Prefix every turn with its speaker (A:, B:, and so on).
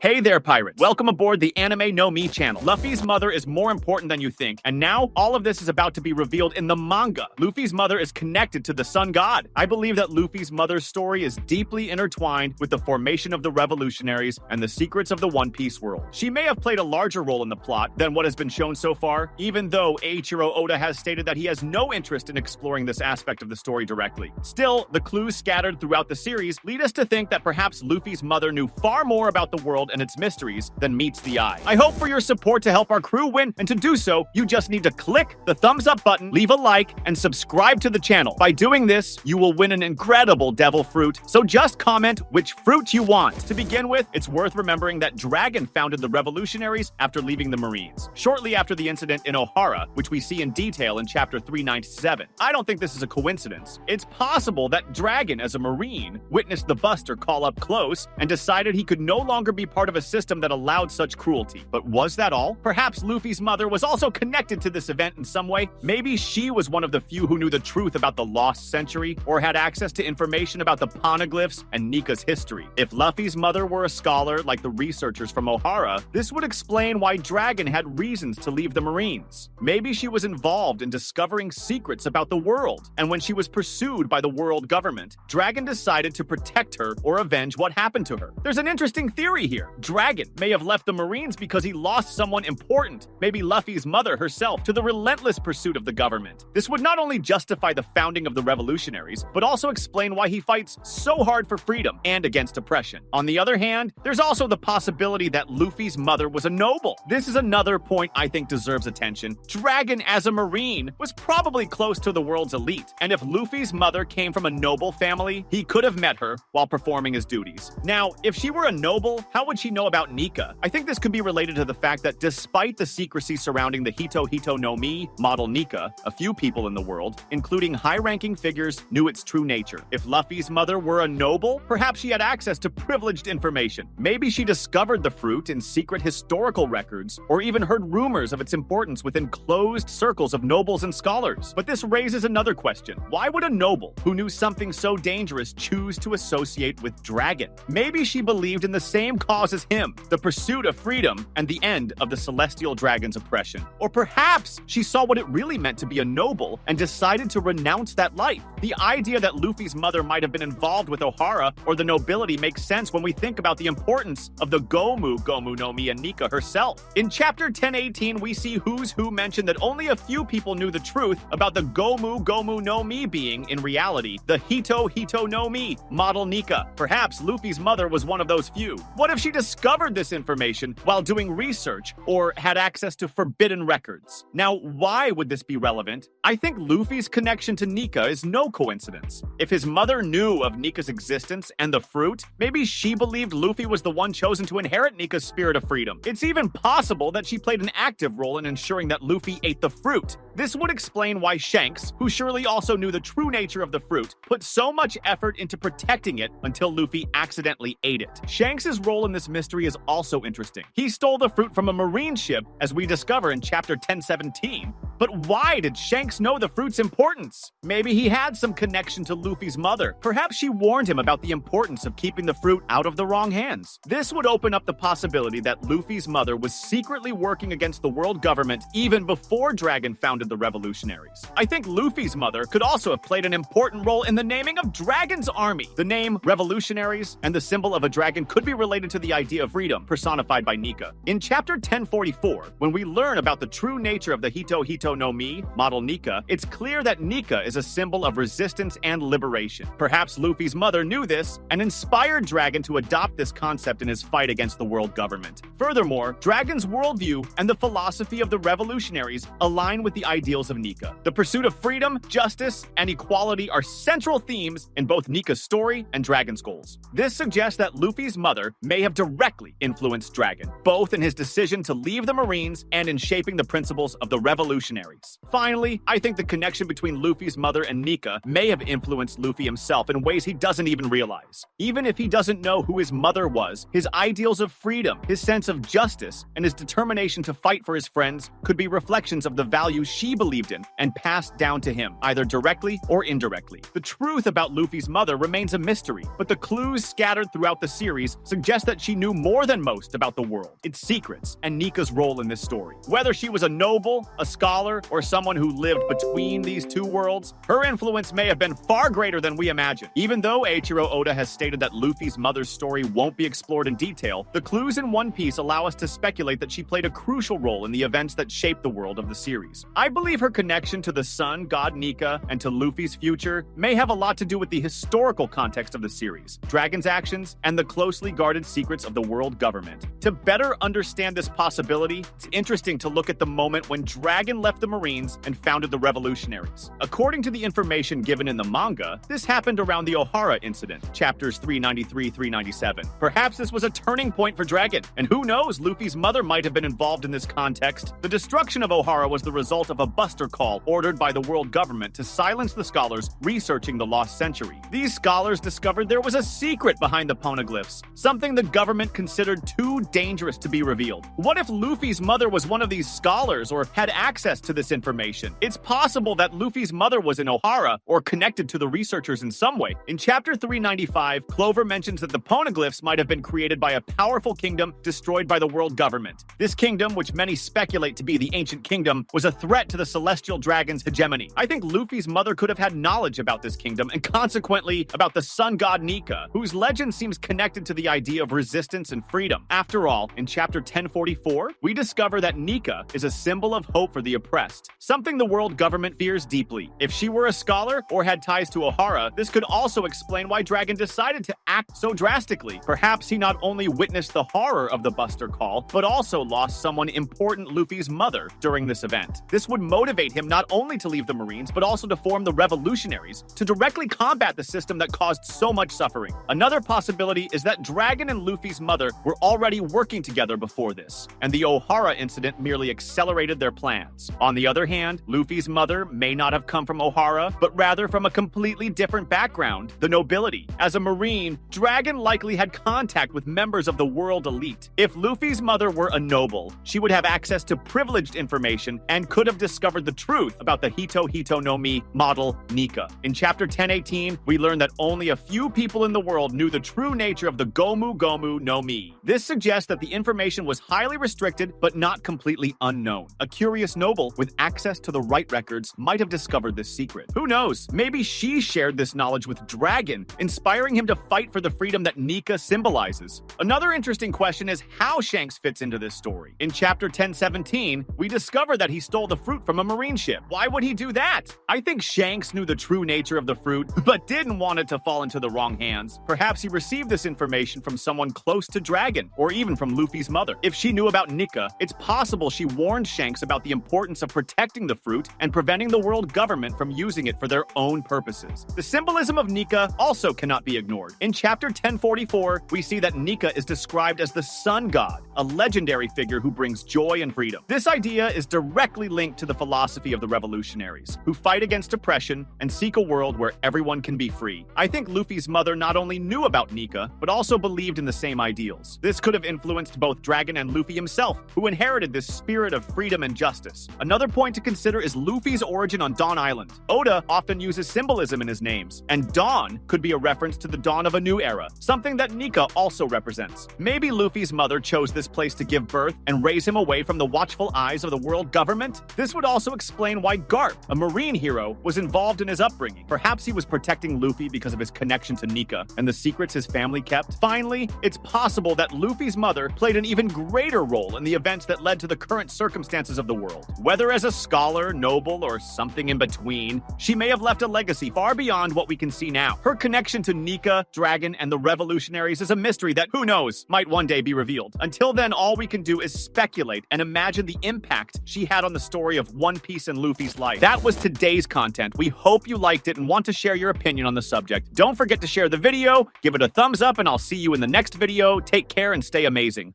A: Hey there, pirates. Welcome aboard the Anime No Mi channel. Luffy's mother is more important than you think, and now all of this is about to be revealed in the manga. Luffy's mother is connected to the sun god. I believe that Luffy's mother's story is deeply intertwined with the formation of the revolutionaries and the secrets of the One Piece world. She may have played a larger role in the plot than what has been shown so far, even though Eiichiro Oda has stated that he has no interest in exploring this aspect of the story directly. Still, the clues scattered throughout the series lead us to think that perhaps Luffy's mother knew far more about the world and its mysteries than meets the eye. I hope for your support to help our crew win, and to do so, you just need to click the thumbs up button, leave a like, and subscribe to the channel. By doing this, you will win an incredible devil fruit, so just comment which fruit you want. To begin with, it's worth remembering that Dragon founded the revolutionaries after leaving the Marines, shortly after the incident in Ohara, which we see in detail in chapter 397. I don't think this is a coincidence. It's possible that Dragon, as a Marine, witnessed the Buster call up close and decided he could no longer be part of a system that allowed such cruelty. But was that all? Perhaps Luffy's mother was also connected to this event in some way. Maybe she was one of the few who knew the truth about the lost century, or had access to information about the poneglyphs and Nika's history. If Luffy's mother were a scholar like the researchers from Ohara, this would explain why Dragon had reasons to leave the Marines. Maybe she was involved in discovering secrets about the world, and when she was pursued by the world government, Dragon decided to protect her or avenge what happened to her. There's an interesting theory here. Dragon may have left the Marines because he lost someone important, maybe Luffy's mother herself, to the relentless pursuit of the government. This would not only justify the founding of the revolutionaries, but also explain why he fights so hard for freedom and against oppression. On the other hand, there's also the possibility that Luffy's mother was a noble. This is another point I think deserves attention. Dragon, as a Marine, was probably close to the world's elite, and if Luffy's mother came from a noble family, he could have met her while performing his duties. Now, if she were a noble, how would she know about Nika? I think this could be related to the fact that despite the secrecy surrounding the Hito no Mi model Nika, a few people in the world, including high-ranking figures, knew its true nature. If Luffy's mother were a noble, perhaps she had access to privileged information. Maybe she discovered the fruit in secret historical records, or even heard rumors of its importance within closed circles of nobles and scholars. But this raises another question. Why would a noble who knew something so dangerous choose to associate with Dragon? Maybe she believed in the same cause as him, the pursuit of freedom and the end of the celestial dragon's oppression. Or perhaps she saw what it really meant to be a noble and decided to renounce that life. The idea that Luffy's mother might have been involved with Ohara or the nobility makes sense when we think about the importance of the Gomu no Mi and Nika herself. In chapter 1018, we see Who's Who mention that only a few people knew the truth about the Gomu no Mi being, in reality, the Hito no Mi model Nika. Perhaps Luffy's mother was one of those few. What if she discovered this information while doing research or had access to forbidden records? Now, why would this be relevant? I think Luffy's connection to Nika is no coincidence. If his mother knew of Nika's existence and the fruit, maybe she believed Luffy was the one chosen to inherit Nika's spirit of freedom. It's even possible that she played an active role in ensuring that Luffy ate the fruit. This would explain why Shanks, who surely also knew the true nature of the fruit, put so much effort into protecting it until Luffy accidentally ate it. Shanks' role in this mystery is also interesting. He stole the fruit from a marine ship, as we discover in chapter 1017. But why did Shanks know the fruit's importance? Maybe he had some connection to Luffy's mother. Perhaps she warned him about the importance of keeping the fruit out of the wrong hands. This would open up the possibility that Luffy's mother was secretly working against the world government even before Dragon founded the revolutionaries. I think Luffy's mother could also have played an important role in the naming of Dragon's army. The name revolutionaries and the symbol of a dragon could be related to the idea of freedom personified by Nika. In chapter 1044, when we learn about the true nature of the Hito no Mi model Nika, it's clear that Nika is a symbol of resistance and liberation. Perhaps Luffy's mother knew this and inspired Dragon to adopt this concept in his fight against the world government. Furthermore, Dragon's worldview and the philosophy of the revolutionaries align with the ideals of Nika. The pursuit of freedom, justice, and equality are central themes in both Nika's story and Dragon's goals. This suggests that Luffy's mother may have directly influenced Dragon, both in his decision to leave the Marines and in shaping the principles of the revolutionaries. revolutionaries. Finally, I think the connection between Luffy's mother and Nika may have influenced Luffy himself in ways he doesn't even realize. Even if he doesn't know who his mother was, his ideals of freedom, his sense of justice, and his determination to fight for his friends could be reflections of the values she believed in and passed down to him, either directly or indirectly. The truth about Luffy's mother remains a mystery, but the clues scattered throughout the series suggest that she knew more than most about the world, its secrets, and Nika's role in this story. Whether she was a noble, a scholar, or someone who lived between these two worlds, her influence may have been far greater than we imagine. Even though Eiichiro Oda has stated that Luffy's mother's story won't be explored in detail, the clues in One Piece allow us to speculate that she played a crucial role in the events that shaped the world of the series. I believe her connection to the sun god Nika and to Luffy's future may have a lot to do with the historical context of the series, Dragon's actions, and the closely guarded secrets of the world government. To better understand this possibility, it's interesting to look at the moment when Dragon left the Marines and founded the revolutionaries. According to the information given in the manga, this happened around the Ohara incident, chapters 393-397. Perhaps this was a turning point for Dragon, and who knows, Luffy's mother might have been involved in this context. The destruction of Ohara was the result of a buster call ordered by the world government to silence the scholars researching the lost century. These scholars discovered there was a secret behind the poneglyphs, something the government considered too dangerous to be revealed. What if Luffy's mother was one of these scholars or had access to this information? It's possible that Luffy's mother was in Ohara or connected to the researchers in some way. In chapter 395, Clover mentions that the poneglyphs might have been created by a powerful kingdom destroyed by the world government. This kingdom, which many speculate to be the ancient kingdom, was a threat to the celestial dragon's hegemony. I think Luffy's mother could have had knowledge about this kingdom and consequently about the sun god Nika, whose legend seems connected to the idea of resistance and freedom. After all, in chapter 1044, we discover that Nika is a symbol of hope for the oppressed, something the world government fears deeply. If she were a scholar or had ties to Ohara, this could also explain why Dragon decided to act so drastically. Perhaps he not only witnessed the horror of the buster call, but also lost someone important, Luffy's mother, during this event. This would motivate him not only to leave the Marines, but also to form the revolutionaries to directly combat the system that caused so much suffering. Another possibility is that Dragon and Luffy's mother were already working together before this, and the Ohara incident merely accelerated their plans. On the other hand, Luffy's mother may not have come from Ohara, but rather from a completely different background, the nobility. As a Marine, Dragon likely had contact with members of the world elite. If Luffy's mother were a noble, she would have access to privileged information and could have discovered the truth about the Hito no Mi model Nika. In chapter 1018, we learn that only a few people in the world knew the true nature of the Gomu no Mi. This suggests that the information was highly restricted but not completely unknown. A curious noble with access to the right records might have discovered this secret. Who knows? Maybe she shared this knowledge with Dragon, inspiring him to fight for the freedom that Nika symbolizes. Another interesting question is how Shanks fits into this story. In chapter 1017, we discover that he stole the fruit from a marine ship. Why would he do that? I think Shanks knew the true nature of the fruit, but didn't want it to fall into the wrong hands. Perhaps he received this information from someone close to Dragon, or even from Luffy's mother. If she knew about Nika, it's possible she warned Shanks about the importance of protecting the fruit and preventing the world government from using it for their own purposes. The symbolism of Nika also cannot be ignored. In chapter 1044, we see that Nika is described as the sun god, a legendary figure who brings joy and freedom. This idea is directly linked to the philosophy of the revolutionaries, who fight against oppression and seek a world where everyone can be free. I think Luffy's mother not only knew about Nika, but also believed in the same ideals. This could have influenced both Dragon and Luffy himself, who inherited this spirit of freedom and justice. Another point to consider is Luffy's origin on Dawn Island. Oda often uses symbolism in his names, and Dawn could be a reference to the dawn of a new era, something that Nika also represents. Maybe Luffy's mother chose this place to give birth and raise him away from the watchful eyes of the world government. This would also explain why Garp, a marine hero, was involved in his upbringing. Perhaps he was protecting Luffy because of his connection to Nika and the secrets his family kept. Finally, it's possible that Luffy's mother played an even greater role in the events that led to the current circumstances of the world. Whether as a scholar, noble, or something in between, she may have left a legacy far beyond what we can see now. Her connection to Nika, Dragon, and the revolutionaries is a mystery that, who knows, might one day be revealed. Until then, all we can do is speculate and imagine the impact she had on the story of One Piece and Luffy's life. That was today's content. We hope you liked it and want to share your opinion on the subject. Don't forget to share the video, give it a thumbs up, and I'll see you in the next video. Take care and stay amazing.